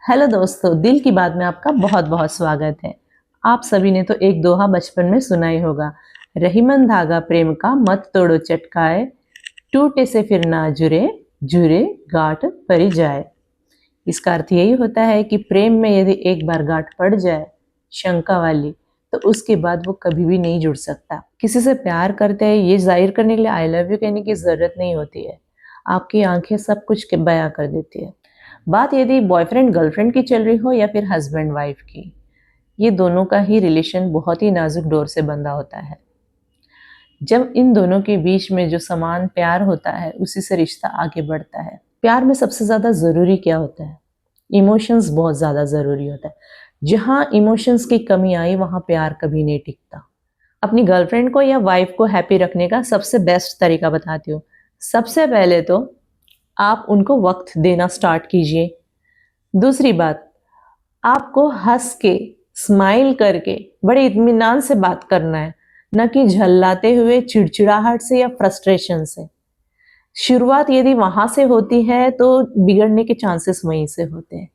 Hello दोस्तों, दिल की बात में आपका बहुत बहुत स्वागत है। आप सभी ने तो एक दोहा बचपन में सुना ही होगा, रहीमन धागा प्रेम का मत तोड़ो चटकाए, टूटे से फिर ना जुड़े, जुड़े गांठ परी जाए। इसका अर्थ यही होता है कि प्रेम में यदि एक बार गांठ पड़ जाए शंका वाली, तो उसके बाद वो कभी भी नहीं जुड़ सकता। किसी से प्यार करते हैं ये जाहिर करने के लिए आई लव यू कहने की जरूरत नहीं होती है। आपकी आंखें सब कुछ के बयां कर देती है। बात यदि बॉयफ्रेंड गर्लफ्रेंड की चल रही हो या फिर हस्बैंड वाइफ की, ये दोनों का ही रिलेशन बहुत ही नाजुक डोर से बंधा होता है। जब इन दोनों के बीच में जो समान प्यार होता है उसी से रिश्ता आगे बढ़ता है। प्यार में सबसे ज्यादा जरूरी क्या होता है? इमोशंस बहुत ज्यादा जरूरी होता है। जहां इमोशंस की कमी आई वहां प्यार कभी नहीं टिकता। अपनी गर्लफ्रेंड को या वाइफ को हैप्पी रखने का सबसे बेस्ट तरीका बताती हूँ। सबसे पहले तो आप उनको वक्त देना स्टार्ट कीजिए। दूसरी बात, आपको हंस के स्माइल करके बड़े इत्मीनान से बात करना है, न कि झल्लाते हुए, चिड़चिड़ाहट से या फ्रस्ट्रेशन से। शुरुआत यदि वहां से होती है तो बिगड़ने के चांसेस वहीं से होते हैं।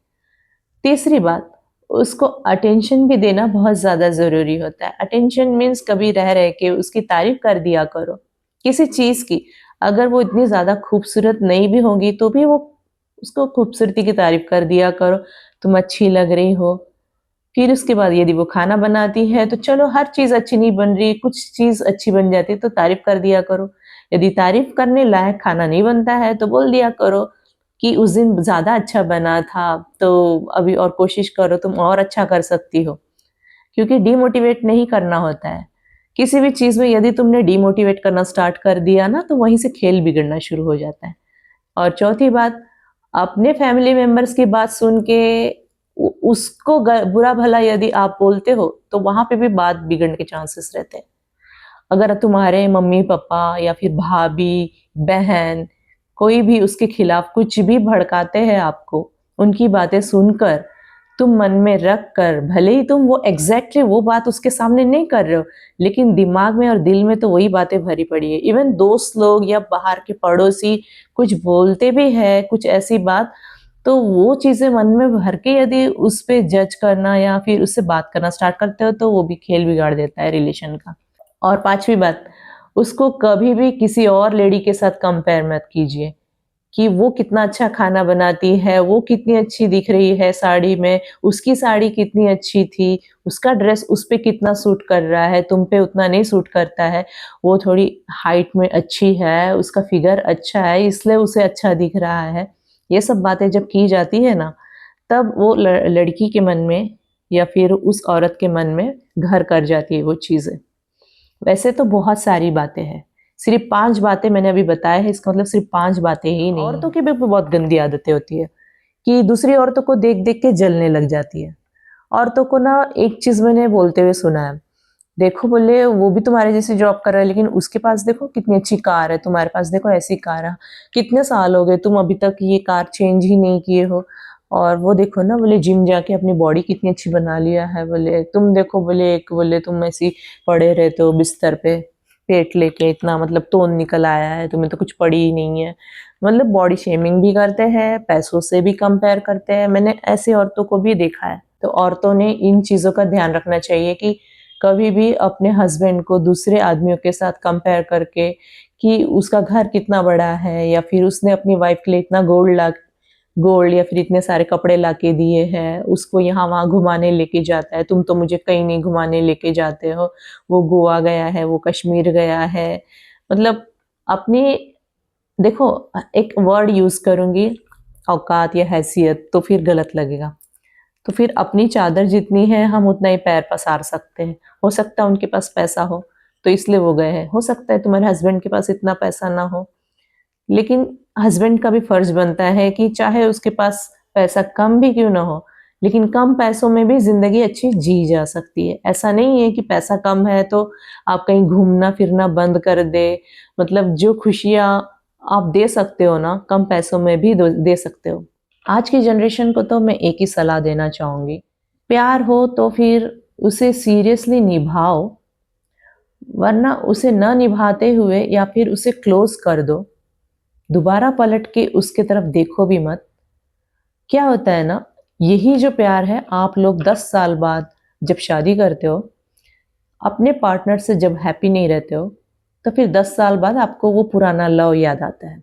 तीसरी बात, उसको अटेंशन भी देना बहुत ज्यादा जरूरी होता है। अटेंशन मीन्स कभी रह रह के उसकी तारीफ कर दिया करो किसी चीज की। अगर वो इतनी ज्यादा खूबसूरत नहीं भी होगी तो भी वो उसको खूबसूरती की तारीफ कर दिया करो, तुम अच्छी लग रही हो। फिर उसके बाद यदि वो खाना बनाती है तो चलो हर चीज अच्छी नहीं बन रही, कुछ चीज अच्छी बन जाती है तो तारीफ कर दिया करो। यदि तारीफ करने लायक खाना नहीं बनता है तो बोल दिया करो कि उस दिन ज्यादा अच्छा बना था, तो अभी और कोशिश करो, तुम और अच्छा कर सकती हो। क्योंकि डिमोटिवेट नहीं करना होता है। किसी भी चीज में यदि तुमने डिमोटिवेट करना स्टार्ट कर दिया ना तो वहीं से खेल बिगड़ना शुरू हो जाता है। और चौथी बात, अपने फैमिली मेंबर्स की बात सुन के उसको बुरा भला यदि आप बोलते हो तो वहां पे भी बात बिगड़ने के चांसेस रहते हैं। अगर तुम्हारे मम्मी पापा या फिर भाभी बहन कोई भी उसके खिलाफ कुछ भी भड़काते हैं आपको, उनकी बातें सुनकर तुम मन में रख कर, भले ही तुम वो एग्जैक्टली वो बात उसके सामने नहीं कर रहे हो, लेकिन दिमाग में और दिल में तो वही बातें भरी पड़ी है। इवन दोस्त लोग या बाहर के पड़ोसी कुछ बोलते भी है कुछ ऐसी बात, तो वो चीजें मन में भर के यदि उस पे जज करना या फिर उससे बात करना स्टार्ट करते हो तो वो भी खेल बिगाड़ देता है रिलेशन का। और पांचवी बात, उसको कभी भी किसी और लेडी के साथ कंपेयर मत कीजिए कि वो कितना अच्छा खाना बनाती है, वो कितनी अच्छी दिख रही है साड़ी में, उसकी साड़ी कितनी अच्छी थी, उसका ड्रेस उस पे कितना सूट कर रहा है, तुम पे उतना नहीं सूट करता है। वो थोड़ी हाइट में अच्छी है, उसका फिगर अच्छा है इसलिए उसे अच्छा दिख रहा है। ये सब बातें जब की जाती है ना, तब वो लड़की के मन में या फिर उस औरत के मन में घर कर जाती है वो चीजें। वैसे तो बहुत सारी बातें हैं, सिर्फ 5 बातें मैंने अभी बताया है, इसका मतलब सिर्फ 5 बातें ही नहीं। औरतों की भी बहुत गंदी आदतें होती है कि दूसरी औरतों को देख देख के जलने लग जाती है। औरतों को ना एक चीज मैंने बोलते हुए सुना है, देखो बोले वो भी तुम्हारे जैसे जॉब कर रहा है लेकिन उसके पास देखो कितनी अच्छी कार है, तुम्हारे पास देखो ऐसी कार है, कितने साल हो गए तुम अभी तक ये कार चेंज ही नहीं किए हो। और वो देखो ना बोले जिम जाके अपनी बॉडी कितनी अच्छी बना लिया है, बोले तुम देखो, बोले एक बोले तुम ऐसी पड़े रहते हो बिस्तर पे पेट लेके, इतना मतलब तोन निकल आया है, तुम्हें तो कुछ पड़ी ही नहीं है। मतलब बॉडी शेमिंग भी करते हैं, पैसों से भी कंपेयर करते हैं। मैंने ऐसी औरतों को भी देखा है। तो औरतों ने इन चीजों का ध्यान रखना चाहिए कि कभी भी अपने हस्बैंड को दूसरे आदमियों के साथ कंपेयर करके कि उसका घर कितना बड़ा है या फिर उसने अपनी वाइफ के लिए इतना गोल्ड या फिर इतने सारे कपड़े लाके दिए हैं, उसको यहाँ वहाँ घुमाने लेके जाता है, तुम तो मुझे कहीं नहीं घुमाने लेके जाते हो, वो गोवा गया है, वो कश्मीर गया है। मतलब अपनी, देखो एक वर्ड यूज करूंगी औकात या हैसियत तो फिर गलत लगेगा। तो फिर अपनी चादर जितनी है हम उतना ही पैर पसार सकते हैं। हो सकता है उनके पास पैसा हो तो इसलिए वो गए हैं, हो सकता है तुम्हारे हस्बैंड के पास इतना पैसा ना हो, लेकिन हस्बैंड का भी फर्ज बनता है कि चाहे उसके पास पैसा कम भी क्यों ना हो, लेकिन कम पैसों में भी जिंदगी अच्छी जी जा सकती है। ऐसा नहीं है कि पैसा कम है तो आप कहीं घूमना फिरना बंद कर दे। मतलब जो खुशियां आप दे सकते हो ना कम पैसों में भी दे सकते हो। आज की जनरेशन को तो मैं एक ही सलाह देना चाहूंगी, प्यार हो तो फिर उसे सीरियसली निभाओ, वरना उसे न निभाते हुए या फिर उसे क्लोज कर दो, दोबारा पलट के उसके तरफ देखो भी मत। क्या होता है ना, यही जो प्यार है आप लोग 10 साल बाद जब शादी करते हो, अपने पार्टनर से जब हैप्पी नहीं रहते हो, तो फिर 10 साल बाद आपको वो पुराना लव याद आता है।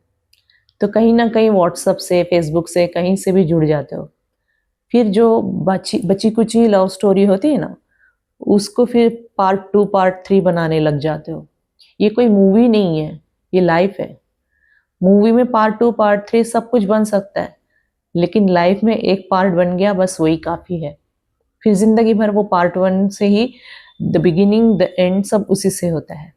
तो कहीं न कहीं व्हाट्सएप से, फेसबुक से, कहीं से भी जुड़ जाते हो। फिर जो बची-कुची लव स्टोरी होती है ना, उसको फिर पार्ट 2, पार्ट 3 बनाने लग जाते हो। ये कोई मूवी नहीं है, ये लाइफ है। मूवी में पार्ट 2, पार्ट 3 सब कुछ बन सकता है, लेकिन लाइफ में एक पार्ट बन गया बस वही काफ़ी है। फिर ज़िंदगी भर वो पार्ट 1 से ही द बिगिनिंग, द एंड सब उसी से होता है।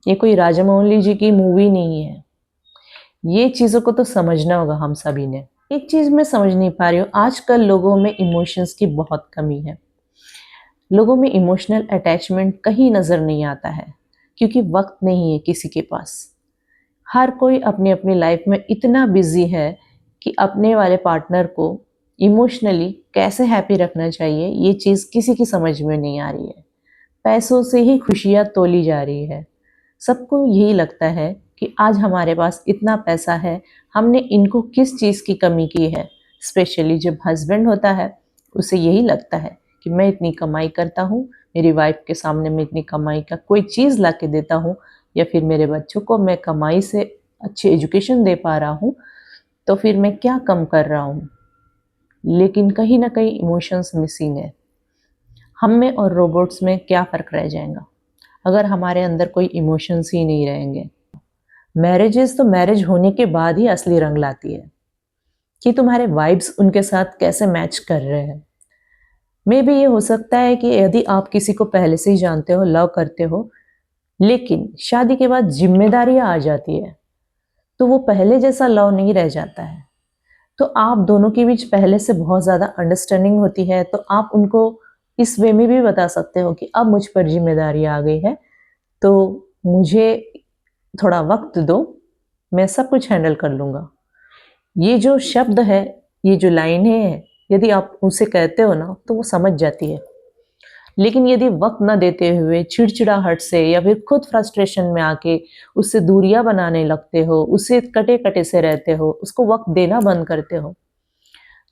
ये कोई राजामौली जी की मूवी नहीं है। ये चीज़ों को तो समझना होगा हम सभी ने। एक चीज़ मैं समझ नहीं पा रही हूँ, आजकल लोगों में इमोशंस की बहुत कमी है। लोगों में इमोशनल अटैचमेंट कहीं नज़र नहीं आता है, क्योंकि वक़्त नहीं है किसी के पास। हर कोई अपनी-अपनी लाइफ में इतना बिज़ी है कि अपने वाले पार्टनर को इमोशनली कैसे हैप्पी रखना चाहिए, ये चीज़ किसी की समझ में नहीं आ रही है। पैसों से ही खुशियाँ तोली जा रही है। सबको यही लगता है कि आज हमारे पास इतना पैसा है, हमने इनको किस चीज़ की कमी की है। स्पेशली जब हस्बैंड होता है, उसे यही लगता है कि मैं इतनी कमाई करता हूँ, मेरी वाइफ के सामने मैं इतनी कमाई का कोई चीज़ ला के देता हूँ, या फिर मेरे बच्चों को मैं कमाई से अच्छी एजुकेशन दे पा रहा हूँ, तो फिर मैं क्या कम कर रहा हूँ। लेकिन कहीं न कहीं इमोशंस मिसिंग है। हम में और रोबोट्स में क्या फ़र्क रह जाएगा, अगर हमारे अंदर कोई इमोशंस ही नहीं रहेंगे। मैरिजेज़ तो मैरिज होने के बाद ही असली रंग लाती है, कि तुम्हारे वाइब्स उनके साथ कैसे मैच कर रहे हैं। मेबी ये हो सकता है कि यदि आप किसी को पहले से ही जानते हो, लव करते हो, लेकिन शादी के बाद ज़िम्मेदारियाँ आ जाती है, तो वो पहले जैसा लव नहीं रह जाता है। तो आप दोनों के बीच पहले से बहुत ज़्यादा अंडरस्टैंडिंग होती है, तो आप उनको इस वे में भी बता सकते हो कि अब मुझ पर ज़िम्मेदारी आ गई है, तो मुझे थोड़ा वक़्त दो, मैं सब कुछ हैंडल कर लूँगा। ये जो शब्द है, ये जो लाइनें हैं, यदि आप उसे कहते हो ना, तो वो समझ जाती है। लेकिन यदि वक़्त ना देते हुए चिड़चिड़ाहट से या फिर खुद फ्रस्ट्रेशन में आके उससे दूरियाँ बनाने लगते हो, उससे कटे-कटे से रहते हो, उसको वक़्त देना बंद करते हो,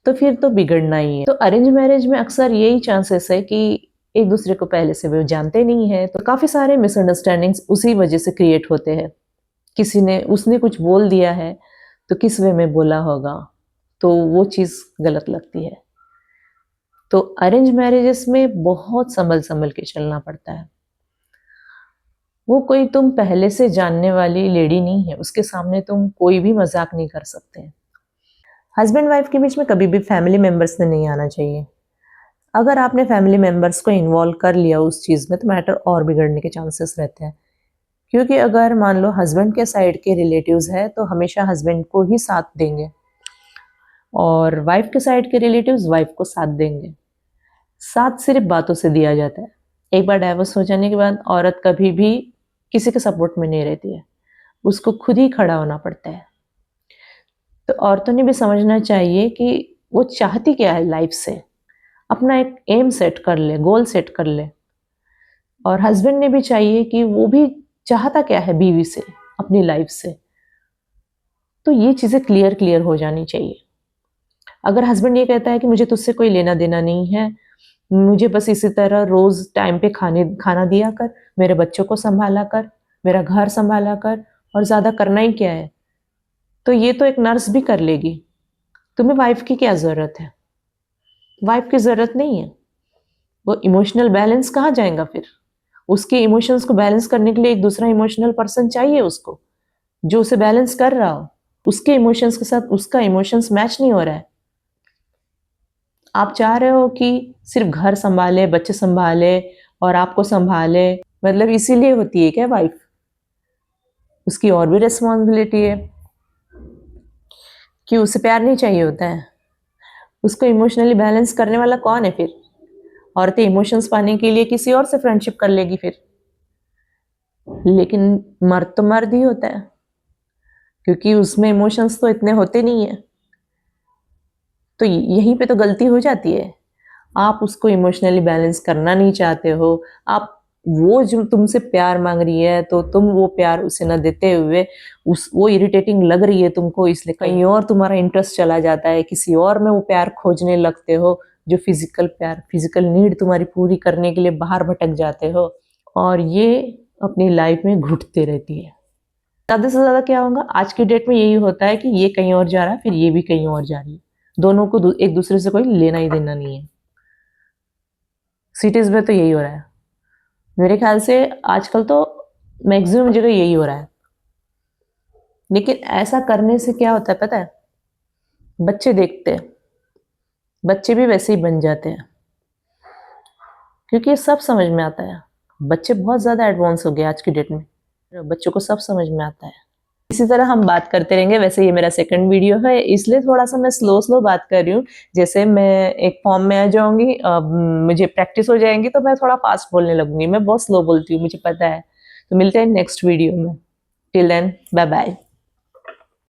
तो फिर तो बिगड़ना ही है। तो अरेंज मैरिज में अक्सर यही चांसेस है कि एक-दूसरे को पहले से वो जानते नहीं हैं, तो काफ़ी सारे मिसअंडरस्टैंडिंग्स उसी वजह से क्रिएट होते हैं। किसी ने उसने कुछ बोल दिया है, तो किस वे में बोला होगा, तो वो चीज़ गलत लगती है। तो अरेंज मैरेजेस में बहुत संभल-संभल के चलना पड़ता है। वो कोई तुम पहले से जानने वाली लेडी नहीं है, उसके सामने तुम कोई भी मज़ाक नहीं कर सकते। हस्बैंड वाइफ के बीच में कभी भी फैमिली मेंबर्स ने नहीं आना चाहिए। अगर आपने फैमिली मेंबर्स को इन्वॉल्व कर लिया उस चीज़ में, तो मैटर और बिगड़ने के चांसेस रहते हैं। क्योंकि अगर मान लो हस्बैंड के साइड के रिलेटिव्स हैं, तो हमेशा हस्बैंड को ही साथ देंगे, और वाइफ के साइड के रिलेटिव्स वाइफ को साथ देंगे। साथ सिर्फ बातों से दिया जाता है। एक बार डाइवोर्स हो जाने के बाद औरत कभी भी किसी के सपोर्ट में नहीं रहती है, उसको खुद ही खड़ा होना पड़ता है। तो औरतों ने भी समझना चाहिए कि वो चाहती क्या है लाइफ से, अपना एक एम सेट कर ले, गोल सेट कर ले। और हस्बैंड ने भी चाहिए कि वो भी चाहता क्या है बीवी से, अपनी लाइफ से। तो ये चीज़ें क्लियर क्लियर हो जानी चाहिए। अगर हस्बैंड ये कहता है कि मुझे तुझसे कोई लेना देना नहीं है, मुझे बस इसी तरह रोज़ टाइम पे खाना दिया कर, मेरे बच्चों को सँभाला कर, मेरा घर सँभाला कर, और ज़्यादा करना ही क्या है? तो ये तो एक नर्स भी कर लेगी। तुम्हें वाइफ़ की क्या ज़रूरत है? वाइफ़ की ज़रूरत नहीं है। वो इमोशनल बैलेंस कहाँ जाएगा फिर? उसके इमोशंस को बैलेंस करने के लिए एक दूसरा इमोशनल पर्सन चाहिए उसको, जो उसे बैलेंस कर रहा हो। उसके इमोशंस के साथ उसका इमोशंस मैच नहीं हो रहा है। आप चाह रहे हो कि सिर्फ़ घर सँभाले, बच्चे सँभाले और आपको सँभाले, मतलब इसीलिए होती है क्या वाइफ़? उसकी और भी रिस्पॉन्सिबिलिटी है कि उसे प्यार नहीं चाहिए होता है? उसको इमोशनली बैलेंस करने वाला कौन है फिर? औरतें इमोशंस पाने के लिए किसी और से फ्रेंडशिप कर लेगी फिर। लेकिन मर्द तो मर्द ही होता है, क्योंकि उसमें इमोशंस तो इतने होते नहीं हैं। तो यहीं पे तो गलती हो जाती है। आप उसको इमोशनली बैलेंस करना नहीं चाहते हो, आप वो जो तुमसे प्यार मांग रही है तो तुम वो प्यार उसे न देते हुए वो इरिटेटिंग लग रही है तुमको, इसलिए कहीं और तुम्हारा इंटरेस्ट चला जाता है, किसी और में वो प्यार खोजने लगते हो, जो फिजिकल प्यार, फिजिकल नीड तुम्हारी पूरी करने के लिए बाहर भटक जाते हो, और ये अपनी लाइफ में घुटते रहती है। ज़्यादा से ज़्यादा क्या होगा, आज की डेट में यही होता है कि ये कहीं और जा रहा है, फिर ये भी कहीं और जा रही है, दोनों को एक दूसरे से कोई लेना ही देना नहीं है। सिटीज़ में तो यही हो रहा है मेरे ख्याल से, आजकल तो मैक्सिमम जगह यही हो रहा है। लेकिन ऐसा करने से क्या होता है पता है, बच्चे देखते हैं, बच्चे भी वैसे ही बन जाते हैं, क्योंकि ये सब समझ में आता है। बच्चे बहुत ज़्यादा एडवांस हो गए आज की डेट में, बच्चों को सब समझ में आता है। इसी तरह हम बात करते रहेंगे। वैसे ये मेरा सेकंड वीडियो है, इसलिए थोड़ा सा मैं स्लो स्लो बात कर रही हूँ। जैसे मैं एक फॉर्म में आ जाऊंगी, मुझे प्रैक्टिस हो जाएंगी तो मैं थोड़ा फास्ट बोलने लगूंगी। मैं बहुत स्लो बोलती हूँ, मुझे पता है। तो मिलते हैं नेक्स्ट वीडियो में। Till then, bye bye.